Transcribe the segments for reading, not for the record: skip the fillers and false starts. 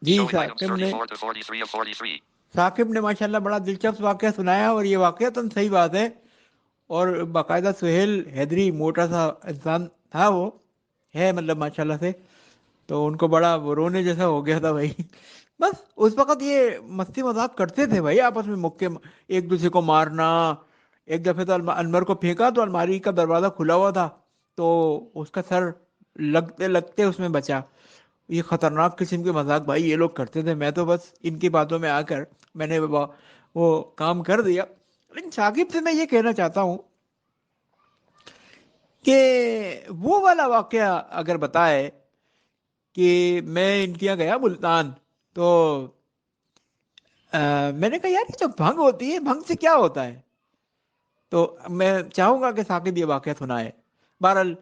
جی ثاقب نے ماشاءاللہ بڑا دلچسپ واقعہ سنایا، اور یہ واقعہ تو صحیح بات ہے، اور باقاعدہ سہیل حیدری موٹا سا انسان تھا وہ، ہے مطلب ماشاءاللہ سے، تو ان کو بڑا وہ رونے جیسا ہو گیا تھا بھائی بس اس وقت یہ مستی مذاق کرتے تھے بھائی آپس میں، مکے ایک دوسرے کو مارنا. ایک دفعہ تو انور کو پھینکا تو الماری کا دروازہ کھلا ہوا تھا، تو اس کا سر لگتے لگتے اس میں بچا. یہ خطرناک قسم کے مذاق بھائی یہ لوگ کرتے تھے. میں تو بس ان کی باتوں میں آ کر میں نے وہ کام کر دیا. لیکن ثاقب سے میں یہ کہنا چاہتا ہوں کہ وہ والا واقعہ اگر بتائے کہ میں ان کے یہاں گیا ملتان، تو میں نے کہا یار یہ جو بھنگ ہوتی ہے، بھنگ سے کیا ہوتا ہے؟ تو میں چاہوں گا کہ ثاقب یہ واقعہ سنائے. بہرحال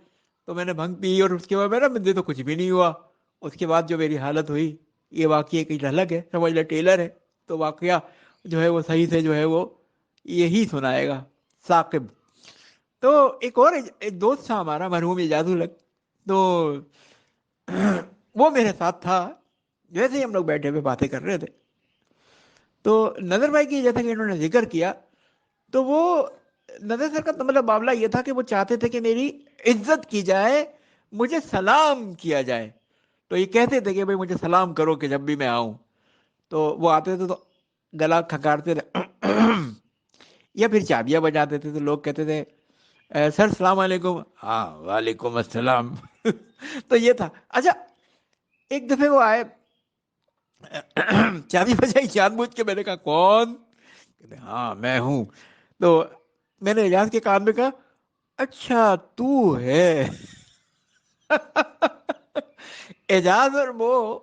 تو میں نے بھنگ پی، اور اس کے بعد میرا مجھے تو کچھ بھی نہیں ہوا. اس کے بعد جو میری حالت ہوئی، یہ واقعہ کی جھلک ہے، سمجھ لے ٹیلر ہے، تو واقعہ جو ہے وہ صحیح سے جو ہے وہ یہی سنائے گا ثاقب. تو ایک اور ایک دوست تھا ہمارا مرحوم اعجاز الحق، تو وہ میرے ساتھ تھا. جیسے ہی ہم لوگ بیٹھے ہوئے باتیں کر رہے تھے، تو نظر بھائی کی جیسا کہ انہوں نے ذکر کیا، تو وہ نظر سر کا مطلب معاملہ یہ تھا کہ وہ چاہتے تھے کہ میری عزت کی جائے، مجھے سلام کیا جائے. تو یہ کہتے تھے کہ بھائی مجھے سلام کرو کہ جب بھی میں آؤں. تو وہ آتے تھے تو گلا کھکارتے تھے یا پھر چابیاں بجاتے تھے، تو لوگ کہتے تھے سر السلام علیکم. ہاں وعلیکم السلام تو یہ تھا. اچھا ایک دفعہ وہ آئے، چابی بجائی جان بوجھ کے. میں نے کہا کون؟ کہتے ہاں میں ہوں. تو میں نے اعجاز کے کان میں کہا اچھا تو ہے اعجاز اور وہ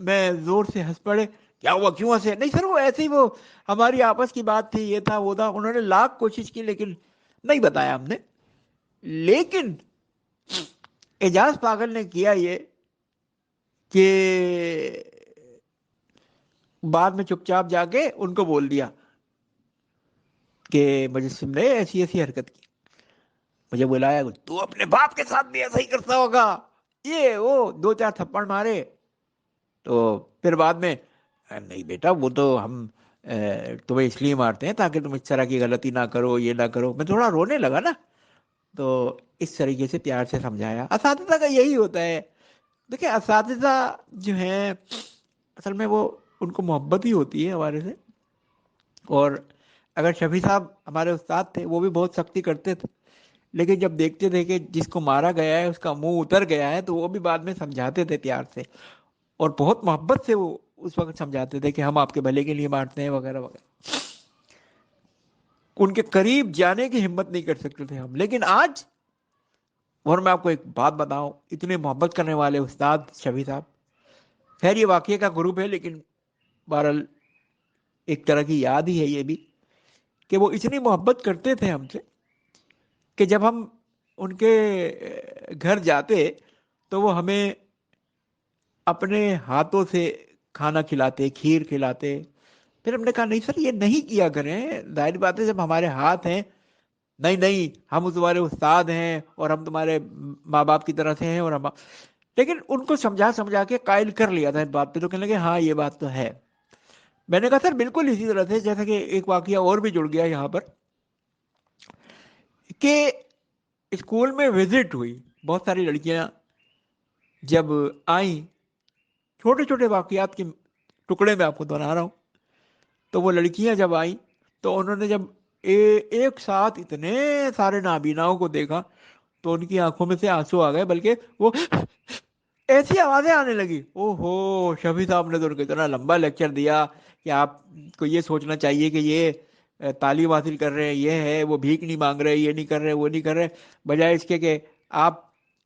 میں زور سے ہنس پڑے. کیا ہوا، کیوں ہنسے؟ نہیں سر وہ ایسے ہی، وہ ہماری آپس کی بات تھی، یہ تھا وہ تھا. انہوں نے لاکھ کوشش کی لیکن نہیں بتایا ہم نے. لیکن اعجاز پاگل نے کیا یہ کہ بعد میں چپ چاپ جا کے ان کو بول دیا کہ مجسم نے ایسی ایسی حرکت کی. مجھے بلایا، تو اپنے باپ کے ساتھ بھی ایسا ہی کرتا ہوگا، یہ وہ دو چار تھپڑ مارے. تو پھر بعد میں نہیں بیٹا وہ تو ہم تمہیں اس لیے مارتے ہیں تاکہ تم اس طرح کی غلطی نہ کرو، یہ نہ کرو. میں تھوڑا رونے لگا نا. تو اس طریقے سے پیار سے سمجھایا. اساتذہ کا یہی ہوتا ہے. دیکھیں اساتذہ جو ہیں اصل میں وہ ان کو محبت ہی ہوتی ہے ہمارے سے. اور اگر شفیع صاحب ہمارے استاد تھے، وہ بھی بہت سختی کرتے تھے، لیکن جب دیکھتے تھے کہ جس کو مارا گیا ہے اس کا منہ اتر گیا ہے، تو وہ بھی بعد میں سمجھاتے تھے پیار سے، اور بہت محبت سے وہ اس وقت سمجھاتے تھے کہ ہم آپ کے بھلے کے لیے مارتے ہیں وغیرہ وغیرہ. ان کے قریب جانے کی ہمت نہیں کر سکتے تھے ہم. لیکن آج، اور میں آپ کو ایک بات بتاؤں، اتنے محبت کرنے والے استاد شفیع صاحب، خیر یہ واقعے کا گروپ ہے لیکن بہرحال ایک طرح کی یاد ہی ہے یہ بھی، کہ وہ اتنی محبت کرتے تھے ہم سے کہ جب ہم ان کے گھر جاتے تو وہ ہمیں اپنے ہاتھوں سے کھانا کھلاتے، کھیر کھلاتے. پھر ہم نے کہا نہیں سر یہ نہیں کیا کریں، ظاہر بات ہے جب ہمارے ہاتھ ہیں. نہیں نہیں ہم تمہارے استاد ہیں اور ہم تمہارے ماں باپ کی طرح سے ہیں، اور ہم. لیکن ان کو سمجھا سمجھا کے قائل کر لیا تھا اس بات پہ. تو کہنے لگے ہاں یہ بات تو ہے. میں نے کہا سر بالکل اسی طرح سے، جیسا کہ ایک واقعہ اور بھی جڑ گیا یہاں پر، کہ اسکول میں وزٹ ہوئی. بہت ساری لڑکیاں جب آئیں، چھوٹے چھوٹے واقعات کے ٹکڑے میں آپ کو دہرا رہا ہوں. تو وہ لڑکیاں جب آئیں تو انہوں نے جب ایک ساتھ اتنے سارے نابیناؤں کو دیکھا تو ان کی آنکھوں میں سے آنسو آ گئے، بلکہ وہ ایسی آوازیں آنے لگی. او ہو شفیع صاحب نے تو ان کو اتنا لمبا لیکچر دیا کہ آپ کو یہ سوچنا چاہیے کہ یہ تعلیم حاصل کر رہے ہیں، یہ ہے، وہ بھیک نہیں مانگ رہے، یہ نہیں کر رہے، وہ نہیں کر رہے، بجائے اس کے کہ آپ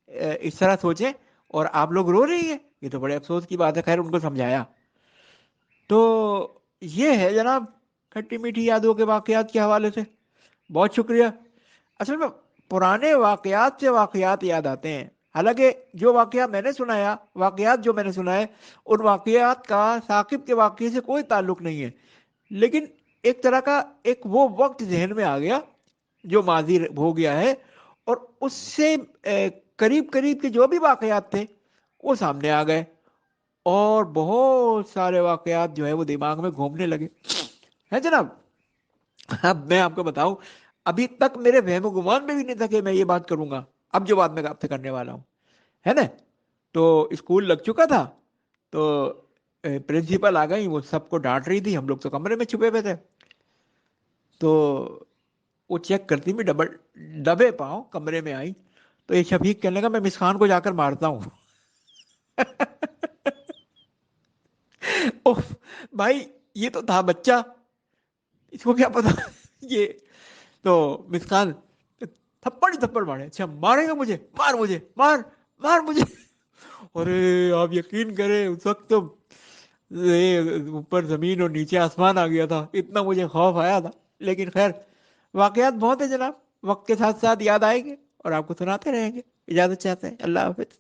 اس طرح سوچیں اور آپ لوگ رو رہی ہیں. یہ تو بڑے افسوس کی بات ہے. خیر ان کو سمجھایا. تو یہ ہے جناب کھٹی میٹھی یادوں کے واقعات کے حوالے سے. بہت شکریہ. اصل میں پرانے واقعات سے واقعات یاد آتے ہیں. حالانکہ جو واقعہ میں نے سنایا، واقعات جو میں نے سنائے، ان واقعات کا ثاقب کے واقعے سے کوئی تعلق نہیں ہے. لیکن ایک طرح کا ایک وہ وقت ذہن میں آ گیا جو ماضی ہو گیا ہے، اور اس سے قریب قریب کے جو بھی واقعات تھے وہ سامنے آ گئے. اور بہت سارے واقعات جو ہے وہ دماغ میں گھومنے لگے ہیں جناب. اب میں آپ کو بتاؤں، ابھی تک میرے وہم و گمان میں بھی نہیں تھا کہ میں یہ بات کروں گا، اب جو بات میں آپ سے کرنے والا ہوں، ہے نا. تو اسکول لگ چکا تھا، تو پرنسپل آ گئی، وہ سب کو ڈانٹ رہی تھی، ہم لوگ تو کمرے میں چھپے ہوئے تھے. تو وہ چیک کرتی بھی دبے پاؤں کمرے میں آئی، تو یہ شفیق کہنے لگا میں مسکان کو جا کر مارتا ہوں. اوہ بھائی، یہ تو تھا بچہ، اس کو کیا پتا. یہ تو مسکان تھپڑ ہی تھپڑ مارے. اچھا مارے گا مجھے، مار مجھے، مار مار مجھے. ارے آپ یقین کریں اس وقت تو اوپر زمین اور نیچے آسمان آ گیا تھا، اتنا مجھے خوف آیا تھا. لیکن خیر، واقعات بہت ہیں جناب، وقت کے ساتھ ساتھ یاد آئیں گے اور آپ کو سناتے رہیں گے. اجازت چاہتے ہیں، اللہ حافظ.